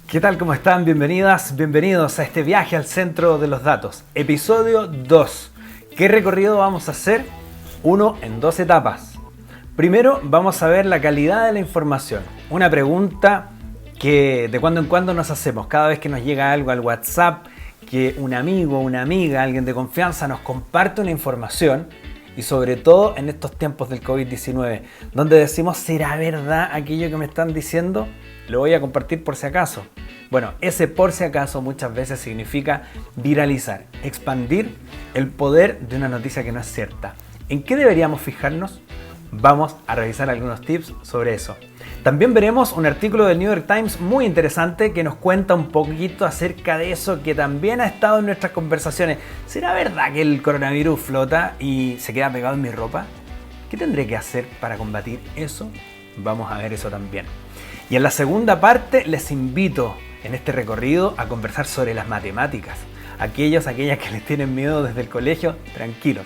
¿Qué tal? ¿Cómo están? Bienvenidas, bienvenidos a este viaje al centro de los datos. Episodio 2. ¿Qué recorrido vamos a hacer? Uno en 2 etapas. Primero vamos a ver la calidad de la información. Una pregunta que de cuando en cuando nos hacemos. Cada vez que nos llega algo al WhatsApp, que un amigo, una amiga, alguien de confianza nos comparte una información. Y sobre todo en estos tiempos del COVID-19, donde decimos, ¿será verdad aquello que me están diciendo? Lo voy a compartir por si acaso. Bueno, ese por si acaso muchas veces significa viralizar, expandir el poder de una noticia que no es cierta. ¿En qué deberíamos fijarnos? Vamos a revisar algunos tips sobre eso. También veremos un artículo del New York Times muy interesante que nos cuenta un poquito acerca de eso que también ha estado en nuestras conversaciones. ¿Será verdad que el coronavirus flota y se queda pegado en mi ropa? ¿Qué tendré que hacer para combatir eso? Vamos a ver eso también. Y en la segunda parte les invito en este recorrido a conversar sobre las matemáticas. Aquellas que les tienen miedo desde el colegio, tranquilos.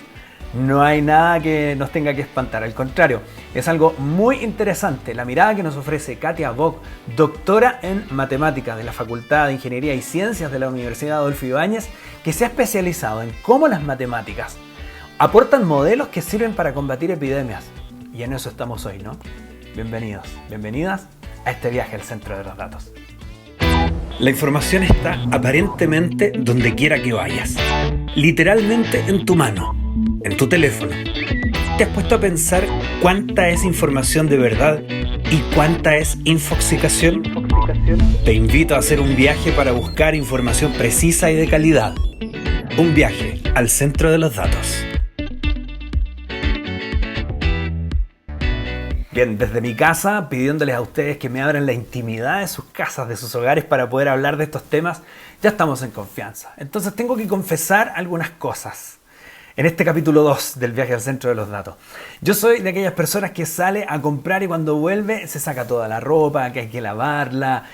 No hay nada que nos tenga que espantar, al contrario, es algo muy interesante la mirada que nos ofrece Katia Bock, doctora en matemáticas de la Facultad de Ingeniería y Ciencias de la Universidad Adolfo Ibáñez, que se ha especializado en cómo las matemáticas aportan modelos que sirven para combatir epidemias. Y en eso estamos hoy, ¿no? Bienvenidos, bienvenidas a este viaje al centro de los datos. La información está aparentemente donde quiera que vayas, literalmente en tu mano, en tu teléfono. ¿Te has puesto a pensar cuánta es información de verdad y cuánta es infoxicación? Te invito a hacer un viaje para buscar información precisa y de calidad. Un viaje al centro de los datos. Bien, desde mi casa, pidiéndoles a ustedes que me abran la intimidad de sus casas, de sus hogares para poder hablar de estos temas, ya estamos en confianza. Entonces tengo que confesar algunas cosas. En este capítulo 2 del viaje al centro de los datos. Yo soy de aquellas personas que sale a comprar y cuando vuelve se saca toda la ropa, que hay que lavarla,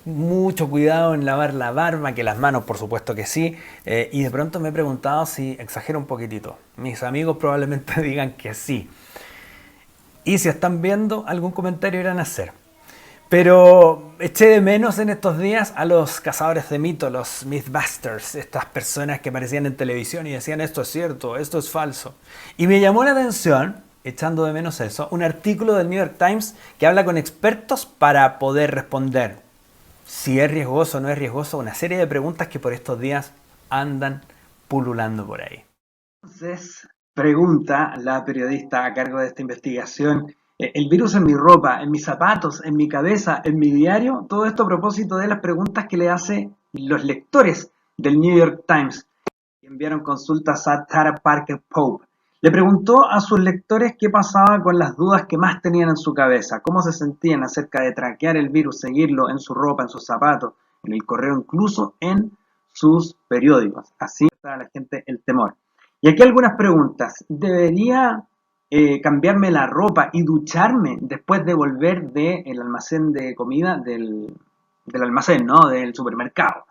mucho cuidado en lavar la barba, que las manos por supuesto que sí, y de pronto me he preguntado si exagero un poquitito. Mis amigos probablemente digan que sí. Y si están viendo, algún comentario irán a hacer. Pero eché de menos en estos días a los cazadores de mitos, los Mythbusters, estas personas que aparecían en televisión y decían esto es cierto, esto es falso. Y me llamó la atención, echando de menos eso, un artículo del New York Times que habla con expertos para poder responder si es riesgoso o no es riesgoso, una serie de preguntas que por estos días andan pululando por ahí. Entonces, pregunta la periodista a cargo de esta investigación: ¿el virus en mi ropa, en mis zapatos, en mi cabeza, en mi diario? Todo esto a propósito de las preguntas que le hacen los lectores del New York Times, que enviaron consultas a Tara Parker Pope. Le preguntó a sus lectores qué pasaba con las dudas que más tenían en su cabeza, cómo se sentían acerca de traquear el virus, seguirlo en su ropa, en sus zapatos, en el correo, incluso en sus periódicos. Así está la gente el temor. Y aquí algunas preguntas. ¿Debería cambiarme la ropa y ducharme después de volver del almacén de comida, del almacén, ¿no? Del supermercado?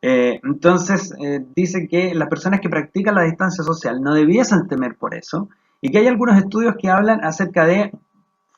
Entonces dice que las personas que practican la distancia social no debiesen temer por eso y que hay algunos estudios que hablan acerca de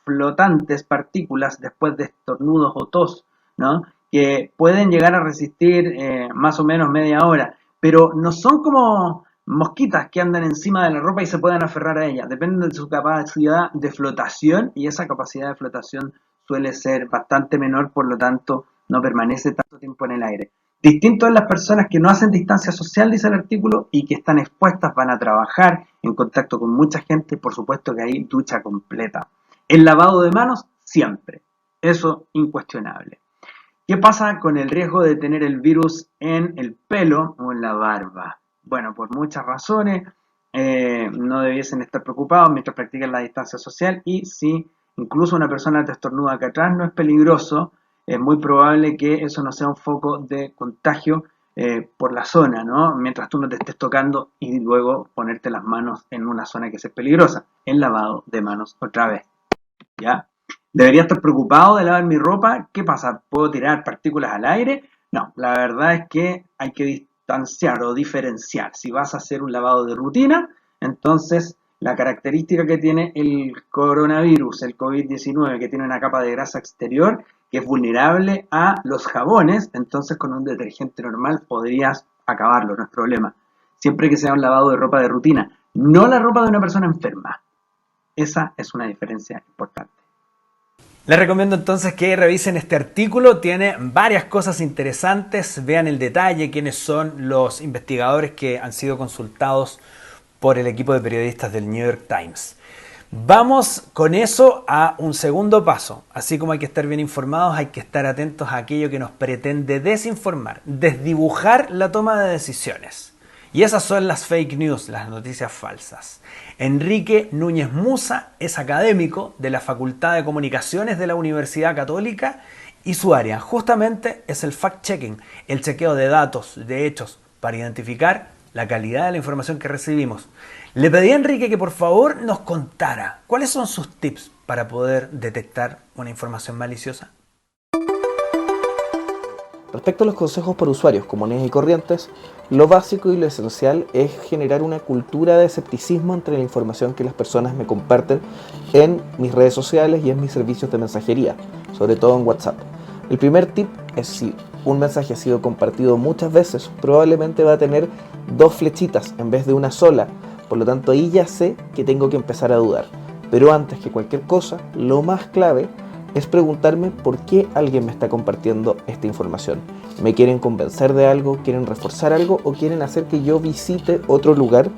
flotantes, partículas después de estornudos o tos, ¿no? Que pueden llegar a resistir más o menos media hora, pero no son como mosquitas que andan encima de la ropa y se pueden aferrar a ella. Depende de su capacidad de flotación y esa capacidad de flotación suele ser bastante menor, por lo tanto no permanece tanto tiempo en el aire. Distinto es las personas que no hacen distancia social, dice el artículo, y que están expuestas, van a trabajar en contacto con mucha gente, por supuesto que hay ducha completa. El lavado de manos, siempre. Eso incuestionable. ¿Qué pasa con el riesgo de tener el virus en el pelo o en la barba? Bueno, por muchas razones no debiesen estar preocupados mientras practican la distancia social y si incluso una persona te estornuda acá atrás no es peligroso, es muy probable que eso no sea un foco de contagio por la zona, ¿no? Mientras tú no te estés tocando y luego ponerte las manos en una zona que sea peligrosa. El lavado de manos otra vez, ¿ya? ¿Debería estar preocupado de lavar mi ropa? ¿Qué pasa? ¿Puedo tirar partículas al aire? No, la verdad es que hay que distanciar o diferenciar. Si vas a hacer un lavado de rutina, entonces la característica que tiene el coronavirus, el COVID-19, que tiene una capa de grasa exterior que es vulnerable a los jabones, entonces con un detergente normal podrías acabarlo, no es problema. Siempre que sea un lavado de ropa de rutina, no la ropa de una persona enferma. Esa es una diferencia importante. Les recomiendo entonces que revisen este artículo, tiene varias cosas interesantes, vean el detalle, quiénes son los investigadores que han sido consultados por el equipo de periodistas del New York Times. Vamos con eso a un segundo paso. Así como hay que estar bien informados, hay que estar atentos a aquello que nos pretende desinformar, desdibujar la toma de decisiones. Y esas son las fake news, las noticias falsas. Enrique Núñez Musa es académico de la Facultad de Comunicaciones de la Universidad Católica y su área justamente es el fact-checking, el chequeo de datos, de hechos, para identificar la calidad de la información que recibimos. Le pedí a Enrique que por favor nos contara cuáles son sus tips para poder detectar una información maliciosa. Respecto a los consejos para usuarios comunes y corrientes, lo básico y lo esencial es generar una cultura de escepticismo entre la información que las personas me comparten en mis redes sociales y en mis servicios de mensajería, sobre todo en WhatsApp. El primer tip es: si un mensaje ha sido compartido muchas veces, probablemente va a tener 2 flechitas en vez de una sola, por lo tanto ahí ya sé que tengo que empezar a dudar. Pero antes que cualquier cosa, lo más clave es preguntarme por qué alguien me está compartiendo esta información. ¿Me quieren convencer de algo? ¿Quieren reforzar algo? ¿O quieren hacer que yo visite otro lugar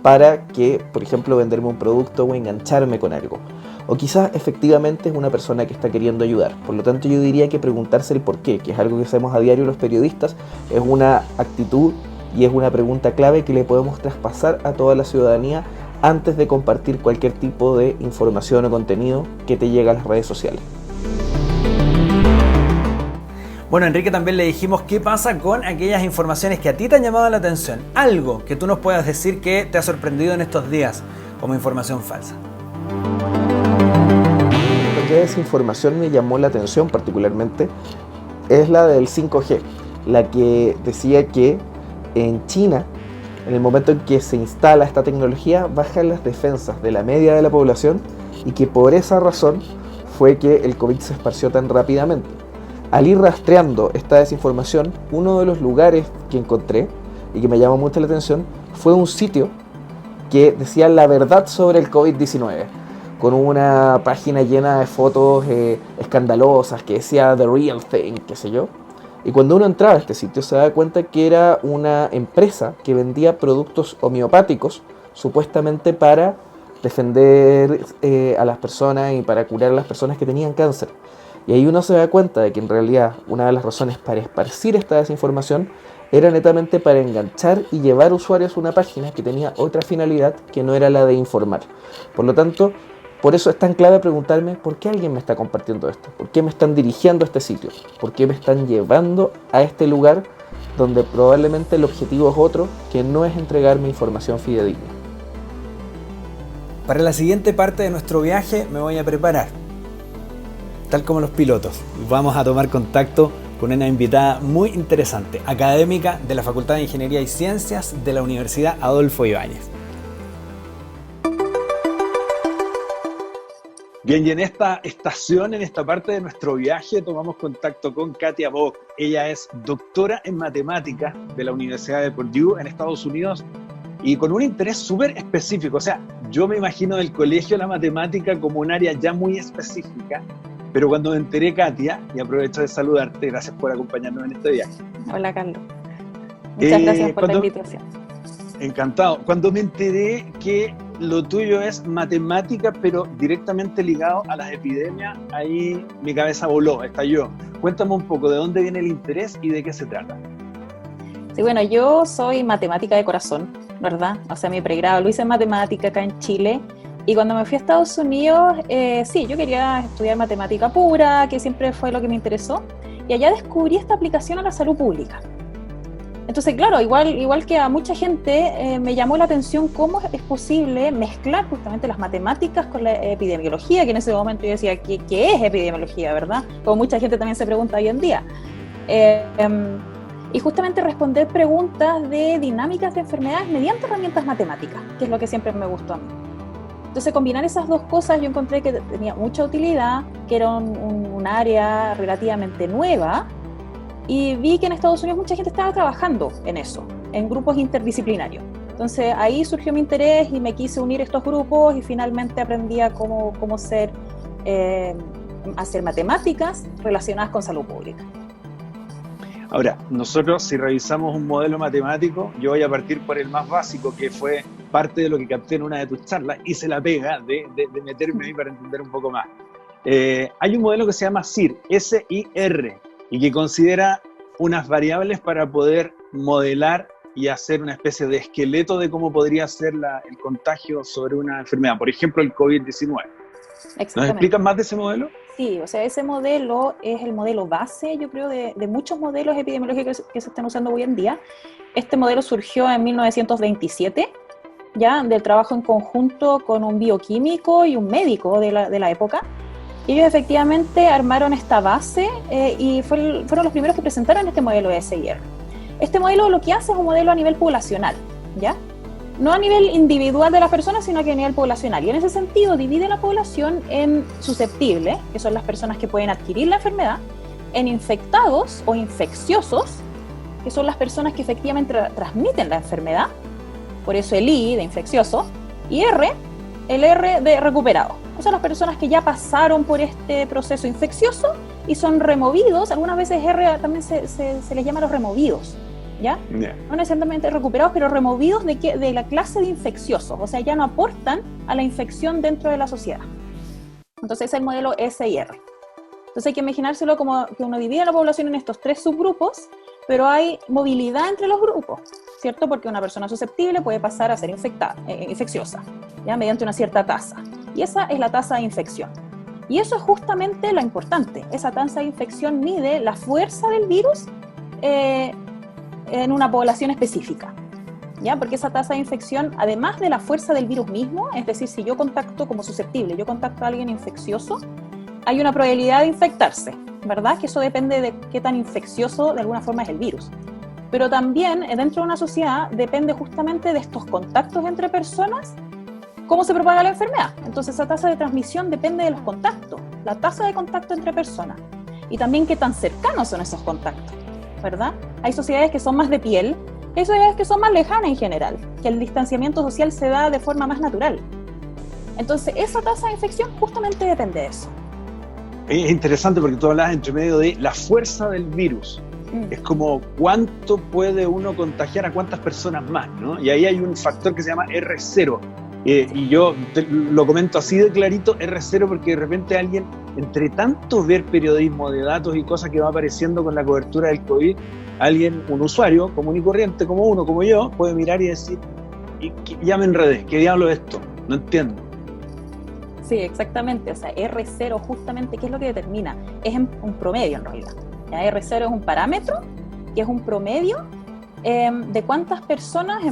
para que, por ejemplo, venderme un producto o engancharme con algo? O quizás efectivamente es una persona que está queriendo ayudar. Por lo tanto, yo diría que preguntarse el por qué, que es algo que hacemos a diario los periodistas, es una actitud y es una pregunta clave que le podemos traspasar a toda la ciudadanía antes de compartir cualquier tipo de información o contenido que te llegue a las redes sociales. Bueno, Enrique, también le dijimos qué pasa con aquellas informaciones que a ti te han llamado la atención. Algo que tú nos puedas decir que te ha sorprendido en estos días como información falsa. Lo que esa información me llamó la atención particularmente es la del 5G, la que decía que en China, en el momento en que se instala esta tecnología, bajan las defensas de la media de la población y que por esa razón fue que el COVID se esparció tan rápidamente. Al ir rastreando esta desinformación, uno de los lugares que encontré y que me llamó mucho la atención fue un sitio que decía la verdad sobre el COVID-19, con una página llena de fotos escandalosas que decía The Real Thing, qué sé yo. Y cuando uno entraba a este sitio se daba cuenta que era una empresa que vendía productos homeopáticos, supuestamente para defender a las personas y para curar a las personas que tenían cáncer. Y ahí uno se da cuenta de que en realidad una de las razones para esparcir esta desinformación era netamente para enganchar y llevar usuarios a una página que tenía otra finalidad que no era la de informar. Por lo tanto, por eso es tan clave preguntarme por qué alguien me está compartiendo esto, por qué me están dirigiendo a este sitio, por qué me están llevando a este lugar donde probablemente el objetivo es otro, que no es entregarme información fidedigna. Para la siguiente parte de nuestro viaje me voy a preparar, tal como los pilotos. Vamos a tomar contacto con una invitada muy interesante, académica de la Facultad de Ingeniería y Ciencias de la Universidad Adolfo Ibáñez. Bien, y en esta estación, en esta parte de nuestro viaje, tomamos contacto con Katia Bock. Ella es doctora en matemáticas de la Universidad de Purdue en Estados Unidos y con un interés súper específico. O sea, yo me imagino del colegio la matemática como un área ya muy específica, pero cuando me enteré, Katia, y aprovecho de saludarte, gracias por acompañarnos en este viaje. Hola, Carlos. Muchas gracias por la invitación. Encantado. Cuando me enteré que lo tuyo es matemática, pero directamente ligado a las epidemias, ahí mi cabeza voló, estalló. Cuéntame un poco de dónde viene el interés y de qué se trata. Sí, bueno, yo soy matemática de corazón, ¿verdad? O sea, mi pregrado lo hice en matemática acá en Chile. Y cuando me fui a Estados Unidos, sí, yo quería estudiar matemática pura, que siempre fue lo que me interesó. Y allá descubrí esta aplicación a la salud pública. Entonces, claro, igual que a mucha gente, me llamó la atención cómo es posible mezclar justamente las matemáticas con la epidemiología, que en ese momento yo decía, ¿qué es epidemiología, verdad? Como mucha gente también se pregunta hoy en día. Y justamente responder preguntas de dinámicas de enfermedades mediante herramientas matemáticas, que es lo que siempre me gustó a mí. Entonces, combinar esas dos cosas yo encontré que tenía mucha utilidad, que era un área relativamente nueva, y vi que en Estados Unidos mucha gente estaba trabajando en eso, en grupos interdisciplinarios. Entonces, ahí surgió mi interés y me quise unir a estos grupos y finalmente aprendí a cómo hacer matemáticas relacionadas con salud pública. Ahora, nosotros si revisamos un modelo matemático, yo voy a partir por el más básico, que fue parte de lo que capté en una de tus charlas, hice la pega de meterme ahí para entender un poco más. Hay un modelo que se llama SIR, S-I-R, y que considera unas variables para poder modelar y hacer una especie de esqueleto de cómo podría ser el contagio sobre una enfermedad, por ejemplo el COVID-19. ¿Nos explican más de ese modelo? Sí, o sea, ese modelo es el modelo base, yo creo, de muchos modelos epidemiológicos que se están usando hoy en día. Este modelo surgió en 1927, ya, del trabajo en conjunto con un bioquímico y un médico de la época. Y ellos efectivamente armaron esta base y fueron los primeros que presentaron este modelo de SIR. Este modelo lo que hace es un modelo a nivel poblacional, ¿ya? No a nivel individual de las personas, sino que a nivel poblacional. Y en ese sentido divide la población en susceptibles, que son las personas que pueden adquirir la enfermedad, en infectados o infecciosos, que son las personas que efectivamente transmiten la enfermedad, por eso el I de infeccioso, y el R de recuperado. O sea, las personas que ya pasaron por este proceso infeccioso y son removidos, algunas veces R también se les llama los removidos, ¿ya? Yeah. No necesariamente recuperados, pero removidos de la clase de infecciosos, o sea, ya no aportan a la infección dentro de la sociedad. Entonces es el modelo SIR. Entonces hay que imaginárselo como que uno divide a la población en estos tres subgrupos, pero hay movilidad entre los grupos, ¿cierto? Porque una persona susceptible puede pasar a ser infecciosa, ¿ya? Mediante una cierta tasa. Y esa es la tasa de infección. Y eso es justamente lo importante. Esa tasa de infección mide la fuerza del virus en una población específica, ¿ya? Porque esa tasa de infección, además de la fuerza del virus mismo, es decir, si yo contacto como susceptible, yo contacto a alguien infeccioso, hay una probabilidad de infectarse, ¿verdad? Que eso depende de qué tan infeccioso de alguna forma es el virus. Pero también dentro de una sociedad depende justamente de estos contactos entre personas, cómo se propaga la enfermedad. Entonces esa tasa de transmisión depende de los contactos, la tasa de contacto entre personas y también qué tan cercanos son esos contactos, ¿verdad? Hay sociedades que son más de piel, hay sociedades que son más lejanas en general, que el distanciamiento social se da de forma más natural. Entonces esa tasa de infección justamente depende de eso. Es interesante porque tú hablas entre medio de la fuerza del virus. Es como cuánto puede uno contagiar a cuántas personas más, ¿no? Y ahí hay un factor que se llama R0. Y yo lo comento así de clarito, R0, porque de repente alguien, entre tanto ver periodismo de datos y cosas que va apareciendo con la cobertura del COVID, alguien, un usuario común y corriente como uno, como yo, puede mirar y decir, ya me enredé, ¿qué diablo es esto? No entiendo. Sí, exactamente. O sea, R0 justamente, ¿qué es lo que determina? Es un promedio en realidad. ¿Ya? R0 es un parámetro, que es un promedio de cuántas personas,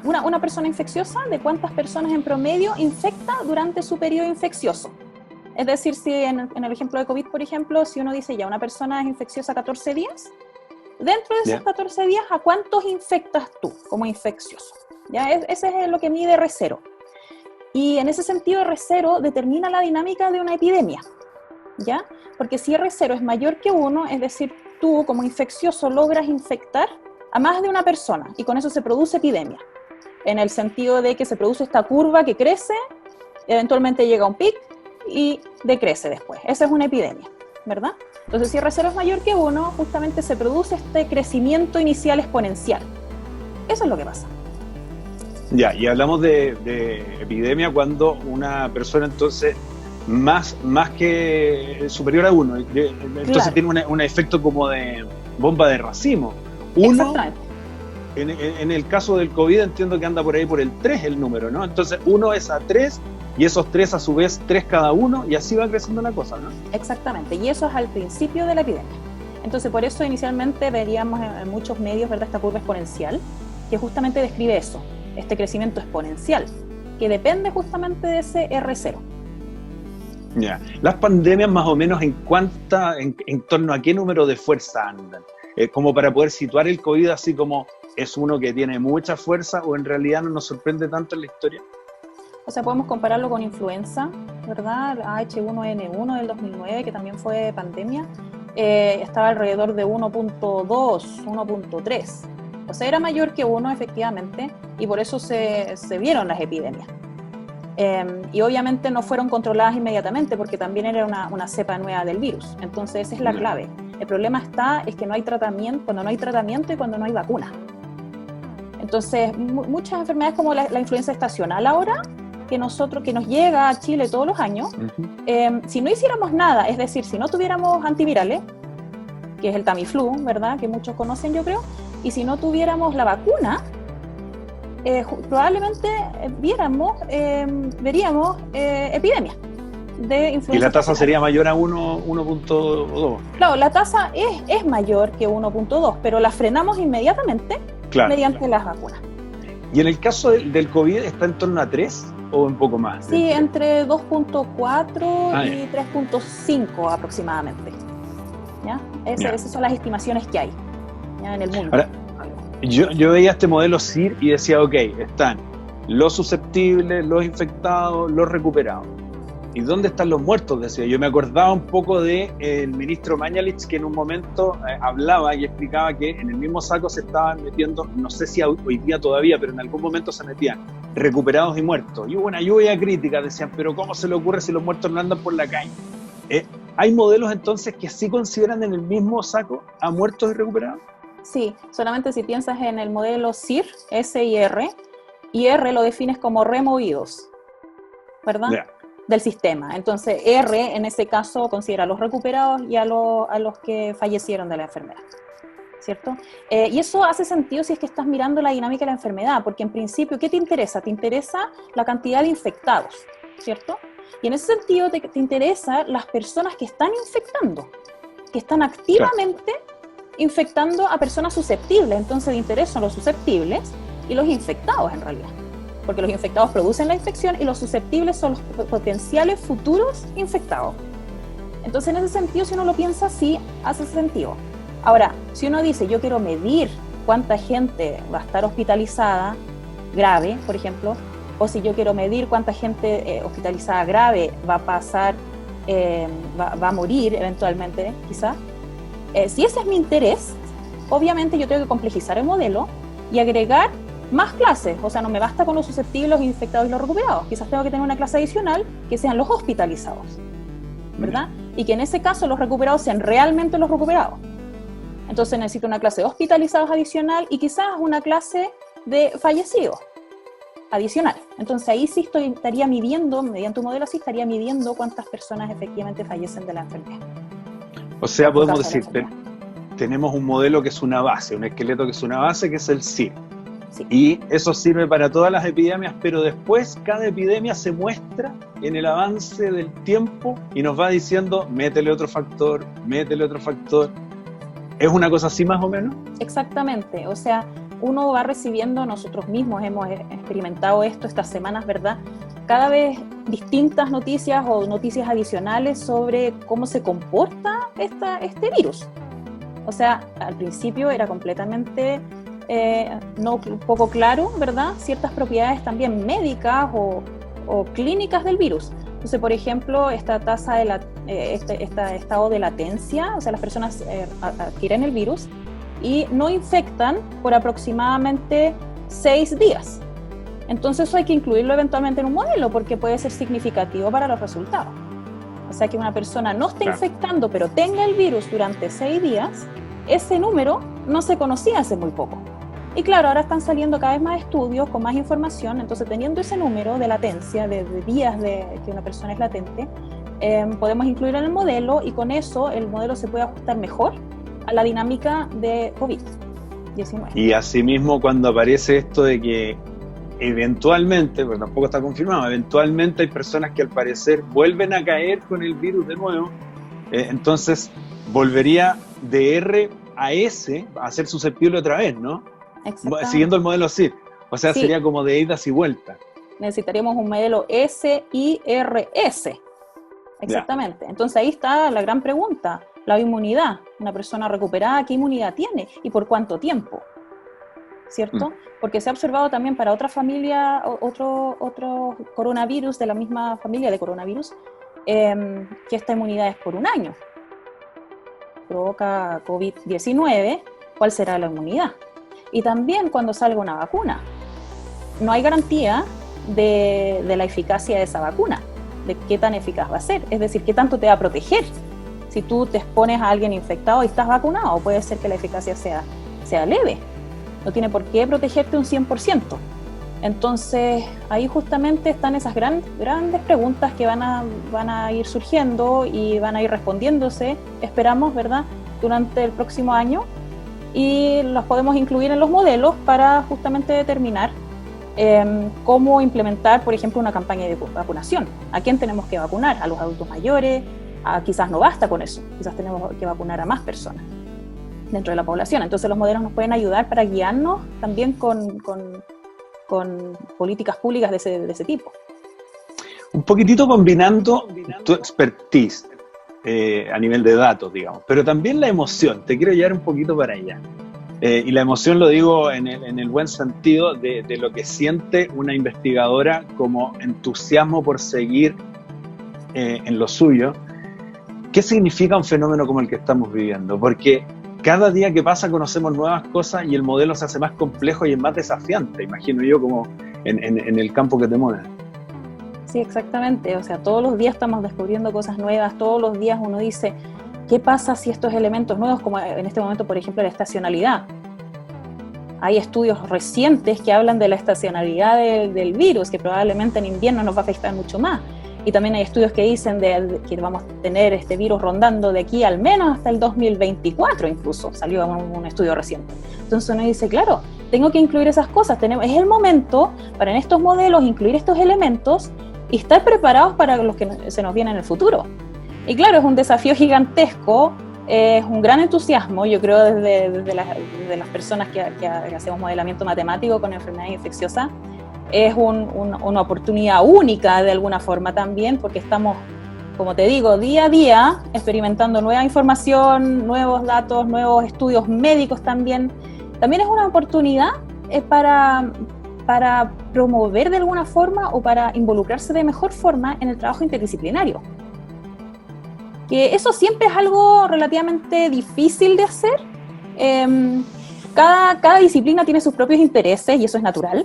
una persona infecciosa, de cuántas personas en promedio infecta durante su periodo infeccioso. Es decir, si en el ejemplo de COVID, por ejemplo, si uno dice ya una persona es infecciosa 14 días, dentro de esos 14 días, ¿a cuántos infectas tú como infeccioso? ¿Ya? Ese es lo que mide R0. Y en ese sentido, R0 determina la dinámica de una epidemia, ¿ya? Porque si R0 es mayor que 1, es decir, tú como infeccioso logras infectar a más de una persona y con eso se produce epidemia, en el sentido de que se produce esta curva que crece, eventualmente llega a un pic y decrece después. Esa es una epidemia, ¿verdad? Entonces, si R0 es mayor que 1, justamente se produce este crecimiento inicial exponencial. Eso es lo que pasa. Ya, y hablamos de epidemia cuando una persona entonces más que superior a 1, entonces claro, tiene un efecto como de bomba de racimo. Exactamente. En el caso del COVID entiendo que anda por ahí por el 3 el número, ¿no? Entonces 1 es a 3 y esos 3 a su vez 3 cada uno y así va creciendo la cosa, ¿no? Exactamente, y eso es al principio de la epidemia. Entonces por eso inicialmente veríamos en muchos medios, ¿verdad?, esta curva exponencial que justamente describe eso, este crecimiento exponencial, que depende justamente de ese R0. Ya. Las pandemias más o menos en torno a qué número de fuerza andan, como para poder situar el COVID así como es uno que tiene mucha fuerza o en realidad no nos sorprende tanto en la historia. O sea, podemos compararlo con influenza, ¿verdad? H1N1 del 2009, que también fue pandemia, estaba alrededor de 1.2, 1.3. O sea, era mayor que 1 efectivamente, y por eso se vieron las epidemias. Y obviamente no fueron controladas inmediatamente porque también era una cepa nueva del virus. Entonces esa es la clave. El problema es que no hay tratamiento, cuando no hay tratamiento y cuando no hay vacuna. Entonces muchas enfermedades como la influenza estacional ahora, que nos llega a Chile todos los años, si no hiciéramos nada, es decir, si no tuviéramos antivirales, que es el Tamiflu, ¿verdad? Que muchos conocen, yo creo, y si no tuviéramos la vacuna, probablemente veríamos epidemias de influenza. ¿Y la tasa sería mayor a 1.2? Claro, la tasa es mayor que 1.2, pero la frenamos inmediatamente mediante las vacunas. ¿Y en el caso del COVID está en torno a 3 o un poco más? Sí, entre 2.4 y 3.5 aproximadamente. ¿Ya? Esas son las estimaciones que hay, ¿ya? En el mundo. Ahora, yo veía este modelo CIR y decía, ok, están los susceptibles, los infectados, los recuperados. ¿Y dónde están los muertos? Decía. Yo me acordaba un poco del ministro Mañalich, que en un momento hablaba y explicaba que en el mismo saco se estaban metiendo, no sé si hoy día todavía, pero en algún momento se metían recuperados y muertos. Y hubo una lluvia crítica, decían, pero ¿cómo se le ocurre si los muertos no andan por la calle? ¿Hay modelos entonces que sí consideran en el mismo saco a muertos y recuperados? Sí, solamente si piensas en el modelo SIR, S-I-R, y R lo defines como removidos, ¿verdad? Yeah. Del sistema. Entonces, R en ese caso considera a los recuperados y a los que fallecieron de la enfermedad, ¿cierto? Y eso hace sentido si es que estás mirando la dinámica de la enfermedad, porque en principio, ¿qué te interesa? Te interesa la cantidad de infectados, ¿cierto? Y en ese sentido te interesa las personas que están infectando, que están activamente infectando a personas susceptibles. Entonces, de interés son los susceptibles y los infectados en realidad. Porque los infectados producen la infección y los susceptibles son los potenciales futuros infectados. Entonces, en ese sentido, si uno lo piensa, sí hace sentido. Ahora, si uno dice, yo quiero medir cuánta gente va a estar hospitalizada grave, por ejemplo, o si yo quiero medir cuánta gente hospitalizada grave va a pasar, va a morir eventualmente, quizás, si ese es mi interés, obviamente yo tengo que complejizar el modelo y agregar más clases. O sea, no me basta con los susceptibles, los infectados y los recuperados. Quizás tengo que tener una clase adicional que sean los hospitalizados, ¿verdad? Y que en ese caso los recuperados sean realmente los recuperados. Entonces necesito una clase de hospitalizados adicional y quizás una clase de fallecidos adicional. Entonces ahí sí estaría midiendo, mediante un modelo así, estaría midiendo cuántas personas efectivamente fallecen de la enfermedad. O sea, podemos decir, tenemos un modelo que es una base, un esqueleto que es una base, que es el CIR. Sí. Y eso sirve para todas las epidemias, pero después cada epidemia se muestra en el avance del tiempo y nos va diciendo, métele otro factor, métele otro factor. ¿Es una cosa así más o menos? Exactamente, o sea, uno va recibiendo, nosotros mismos hemos experimentado esto estas semanas, ¿verdad? Cada vez distintas noticias o noticias adicionales sobre cómo se comporta este virus. O sea, al principio era completamente poco claro, ¿verdad? Ciertas propiedades también médicas o clínicas del virus. Entonces, por ejemplo, esta tasa de este estado de latencia, o sea, las personas adquieren el virus y no infectan por aproximadamente 6 días. Entonces eso hay que incluirlo eventualmente en un modelo porque puede ser significativo para los resultados. O sea, que una persona no esté infectando pero tenga el virus durante 6 días, ese número no se conocía hace muy poco. Y claro, ahora están saliendo cada vez más estudios con más información, entonces teniendo ese número de latencia, de días de que una persona es latente, podemos incluirlo en el modelo y con eso el modelo se puede ajustar mejor a la dinámica de COVID-19. Y asimismo cuando aparece esto de que eventualmente, pero tampoco está confirmado, eventualmente hay personas que al parecer vuelven a caer con el virus de nuevo, entonces volvería de R a S a ser susceptible otra vez, ¿no? Siguiendo el modelo CIR, o sea, sí. Sería como de idas y vueltas. Necesitaríamos un modelo SIRS, exactamente. Ya. Entonces ahí está la gran pregunta, la inmunidad. Una persona recuperada, ¿qué inmunidad tiene y por cuánto tiempo? ¿cierto? Porque se ha observado también para otra familia, otro coronavirus de la misma familia de coronavirus, que esta inmunidad es por un año. Provoca COVID-19, ¿cuál será la inmunidad? Y también cuando salga una vacuna. No hay garantía de la eficacia de esa vacuna, de qué tan eficaz va a ser, es decir, qué tanto te va a proteger. Si tú te expones a alguien infectado y estás vacunado, puede ser que la eficacia sea leve. No tiene por qué protegerte un 100%. Entonces, ahí justamente están esas grandes preguntas que van a ir surgiendo y van a ir respondiéndose, esperamos, ¿verdad?, durante el próximo año, y los podemos incluir en los modelos para justamente determinar cómo implementar, por ejemplo, una campaña de vacunación. ¿A quién tenemos que vacunar? ¿A los adultos mayores? Quizás no basta con eso, quizás tenemos que vacunar a más personas dentro de la población. Entonces los modelos nos pueden ayudar para guiarnos también con políticas públicas de ese tipo. Un poquitito combinando tu expertise a nivel de datos, digamos, pero también la emoción, te quiero llevar un poquito para allá. Y la emoción lo digo en el buen sentido de lo que siente una investigadora como entusiasmo por seguir en lo suyo. ¿Qué significa un fenómeno como el que estamos viviendo? Porque cada día que pasa conocemos nuevas cosas y el modelo se hace más complejo y es más desafiante, imagino yo, como en el campo que te mueve. Sí, exactamente. O sea, todos los días estamos descubriendo cosas nuevas, todos los días uno dice, ¿qué pasa si estos elementos nuevos, como en este momento, por ejemplo, la estacionalidad? Hay estudios recientes que hablan de la estacionalidad del virus, que probablemente en invierno nos va a afectar mucho más. Y también hay estudios que dicen que vamos a tener este virus rondando de aquí al menos hasta el 2024 incluso, salió un estudio reciente. Entonces uno dice, claro, tengo que incluir esas cosas, es el momento para en estos modelos incluir estos elementos y estar preparados para los que se nos viene en el futuro. Y claro, es un desafío gigantesco, es un gran entusiasmo, yo creo, desde las personas que hacemos modelamiento matemático con enfermedades infecciosas. Es una oportunidad única de alguna forma también, porque estamos, como te digo, día a día experimentando nueva información, nuevos datos, nuevos estudios médicos también. También es una oportunidad para promover de alguna forma o para involucrarse de mejor forma en el trabajo interdisciplinario. Que eso siempre es algo relativamente difícil de hacer. Cada disciplina tiene sus propios intereses y eso es natural.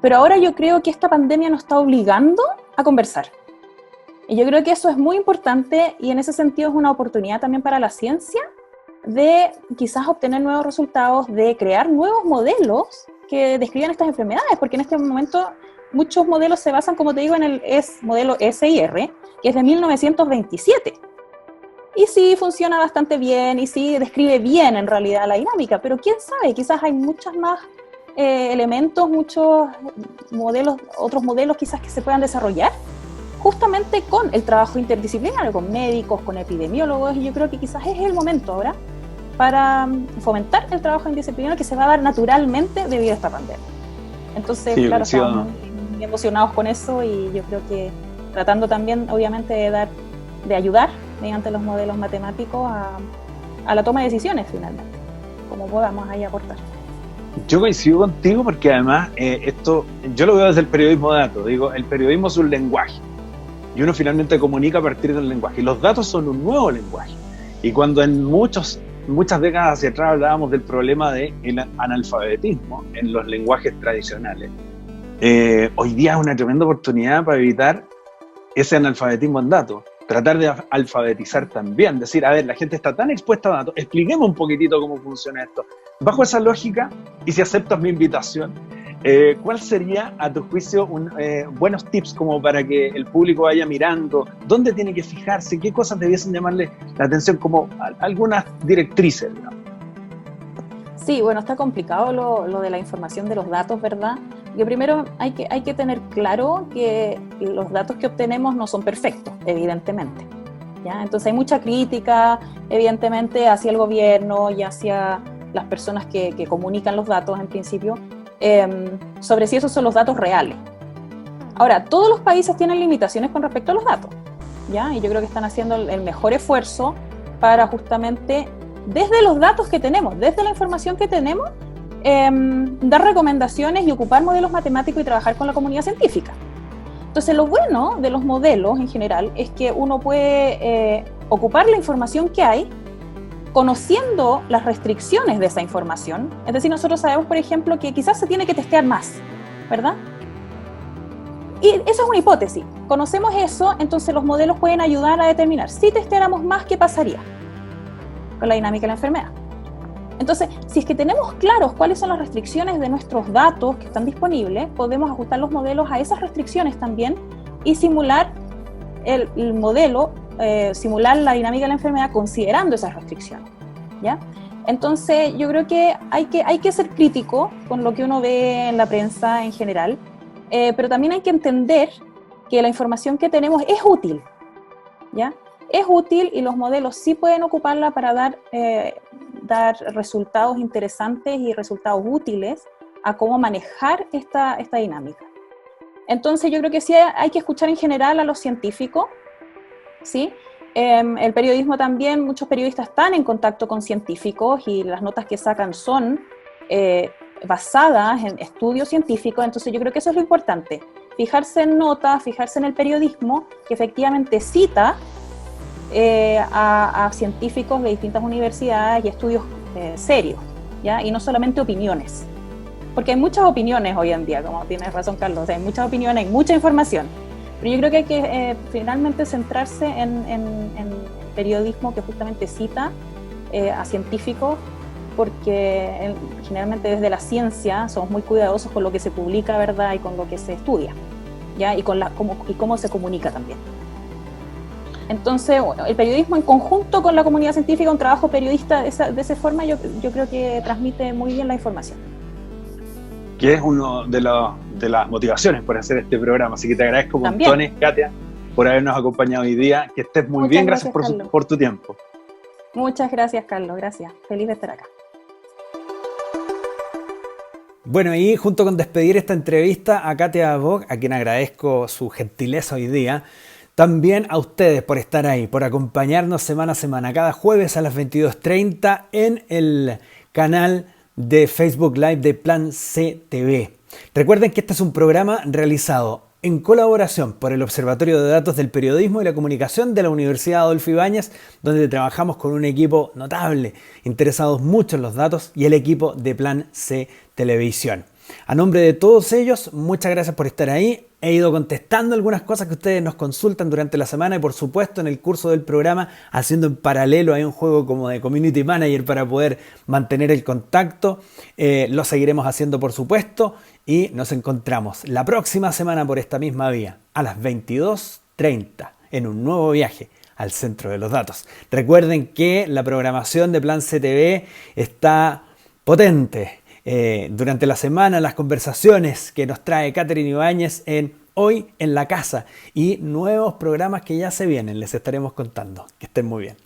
Pero ahora yo creo que esta pandemia nos está obligando a conversar. Y yo creo que eso es muy importante y en ese sentido es una oportunidad también para la ciencia de quizás obtener nuevos resultados, de crear nuevos modelos que describan estas enfermedades, porque en este momento muchos modelos se basan, como te digo, en el modelo SIR, que es de 1927. Y sí funciona bastante bien y sí describe bien en realidad la dinámica, pero quién sabe, quizás hay muchos más elementos, muchos modelos, otros modelos quizás que se puedan desarrollar justamente con el trabajo interdisciplinario, con médicos, con epidemiólogos, y yo creo que quizás es el momento ahora para fomentar el trabajo interdisciplinario que se va a dar naturalmente debido a esta pandemia. Entonces, sí, claro, estamos muy emocionados con eso y yo creo que tratando también, obviamente, de ayudar mediante los modelos matemáticos a la toma de decisiones finalmente, como podamos ahí aportar. Yo coincido contigo porque además esto, yo lo veo desde el periodismo de datos, digo, el periodismo es un lenguaje y uno finalmente comunica a partir del lenguaje y los datos son un nuevo lenguaje y cuando en muchas décadas hacia atrás hablábamos del problema del analfabetismo en los lenguajes tradicionales, hoy día es una tremenda oportunidad para evitar ese analfabetismo en datos. Tratar de alfabetizar también, decir, a ver, la gente está tan expuesta a datos, expliquemos un poquitito cómo funciona esto. Bajo esa lógica, y si aceptas mi invitación, ¿cuál sería, a tu juicio, buenos tips como para que el público vaya mirando? ¿Dónde tiene que fijarse? ¿Qué cosas debiesen llamarle la atención como algunas directrices, digamos? Sí, bueno, está complicado lo de la información de los datos, ¿verdad? Que primero hay que tener claro que los datos que obtenemos no son perfectos, evidentemente, ¿ya? Entonces hay mucha crítica, evidentemente, hacia el gobierno y hacia las personas que comunican los datos, en principio, sobre si esos son los datos reales. Ahora, todos los países tienen limitaciones con respecto a los datos, ¿ya? Y yo creo que están haciendo el mejor esfuerzo para justamente, desde los datos que tenemos, desde la información que tenemos, dar recomendaciones y ocupar modelos matemáticos y trabajar con la comunidad científica. Entonces, lo bueno de los modelos en general es que uno puede ocupar la información que hay, conociendo las restricciones de esa información. Es decir, nosotros sabemos, por ejemplo, que quizás se tiene que testear más, ¿verdad? Y esa es una hipótesis. Conocemos eso, entonces los modelos pueden ayudar a determinar si testeáramos más, ¿qué pasaría con la dinámica de la enfermedad? Entonces, si es que tenemos claros cuáles son las restricciones de nuestros datos que están disponibles, podemos ajustar los modelos a esas restricciones también y simular el modelo, simular la dinámica de la enfermedad considerando esas restricciones, ¿ya? Entonces, yo creo que hay que ser crítico con lo que uno ve en la prensa en general, pero también hay que entender que la información que tenemos es útil, ¿ya? Es útil y los modelos sí pueden ocuparla para dar resultados interesantes y resultados útiles a cómo manejar esta dinámica. Entonces yo creo que sí hay que escuchar en general a los científicos, ¿sí? El periodismo también, muchos periodistas están en contacto con científicos y las notas que sacan son basadas en estudios científicos, entonces yo creo que eso es lo importante, fijarse en notas, fijarse en el periodismo que efectivamente cita a científicos de distintas universidades y estudios serios, ¿ya? Y no solamente opiniones, porque hay muchas opiniones hoy en día, como tienes razón Carlos, o sea, hay muchas opiniones, hay mucha información, pero yo creo que hay que finalmente centrarse en periodismo que justamente cita a científicos, porque generalmente desde la ciencia somos muy cuidadosos con lo que se publica, ¿verdad? Y con lo que se estudia, ¿ya? Y cómo se comunica también. Entonces, el periodismo en conjunto con la comunidad científica, un trabajo periodista de esa forma, yo creo que transmite muy bien la información. Que es una de las motivaciones por hacer este programa. Así que te agradezco montones, Katia, por habernos acompañado hoy día. Que estés muy bien. Gracias por tu tiempo. Muchas gracias, Carlos. Gracias. Feliz de estar acá. Bueno, y junto con despedir esta entrevista a Katia Bock, a quien agradezco su gentileza hoy día, también a ustedes por estar ahí, por acompañarnos semana a semana, cada jueves a las 22:30 en el canal de Facebook Live de Plan C TV. Recuerden que este es un programa realizado en colaboración por el Observatorio de Datos del Periodismo y la Comunicación de la Universidad Adolfo Ibáñez, donde trabajamos con un equipo notable, interesados mucho en los datos, y el equipo de Plan C Televisión. A nombre de todos ellos, muchas gracias por estar ahí. He ido contestando algunas cosas que ustedes nos consultan durante la semana y por supuesto en el curso del programa haciendo en paralelo hay un juego como de Community Manager para poder mantener el contacto. Lo seguiremos haciendo por supuesto y nos encontramos la próxima semana por esta misma vía a las 22:30 en un nuevo viaje al centro de los datos. Recuerden que la programación de Plan CTV está potente. Durante la semana, las conversaciones que nos trae Catherine Ibáñez en Hoy en la Casa y nuevos programas que ya se vienen, les estaremos contando. Que estén muy bien.